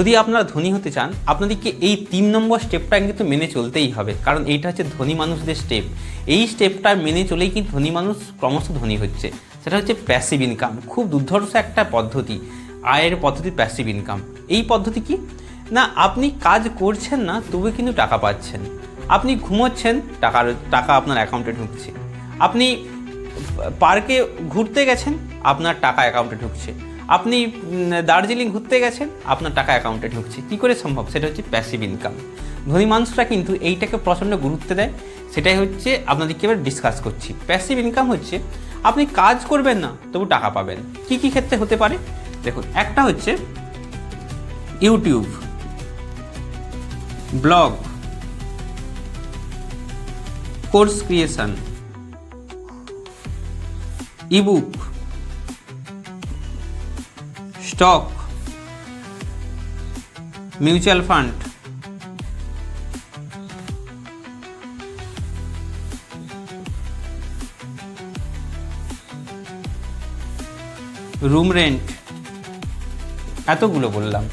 যদি আপনারা ধনী হতে চান আপনাদেরকে এই 3 নম্বর স্টেপটা কিন্তু মেনে চলতেই হবে, কারণ এইটা হচ্ছে ধনী মানুষদের স্টেপ। এই স্টেপটা মেনে চলেই কিন্তু ধনী মানুষ ক্রমশ ধনী হচ্ছে। সেটা হচ্ছে প্যাসিভ ইনকাম। খুব দুর্ধর্ষ একটা পদ্ধতি, আয়ের পদ্ধতি প্যাসিভ ইনকাম। এই পদ্ধতি কি না, আপনি কাজ করছেন না তবু কিন্তু টাকা পাচ্ছেন। আপনি ঘুমোচ্ছেন, টাকা আপনার অ্যাকাউন্টে ঢুকছে। আপনি পার্কে ঘুরতে গেছেন, আপনার টাকা অ্যাকাউন্টে ঢুকছে। আপনি দার্জিলিং ঘুরতে গেছেন, আপনার টাকা অ্যাকাউন্টে ঢুকছে। কী করে সম্ভব? সেটা হচ্ছে প্যাসিভ ইনকাম। ধনী মানুষরা কিন্তু এইটাকে প্রচণ্ড গুরুত্ব দেয়। সেটাই হচ্ছে আপনাদেরকে এবার ডিসকাস করছি। প্যাসিভ ইনকাম হচ্ছে আপনি কাজ করবেন না তবু টাকা পাবেন। কি কি ক্ষেত্রে হতে পারে দেখুন। একটা হচ্ছে YouTube, blog, course creation, ebook, stock, mutual fund, room rent, এতগুলো বললাম।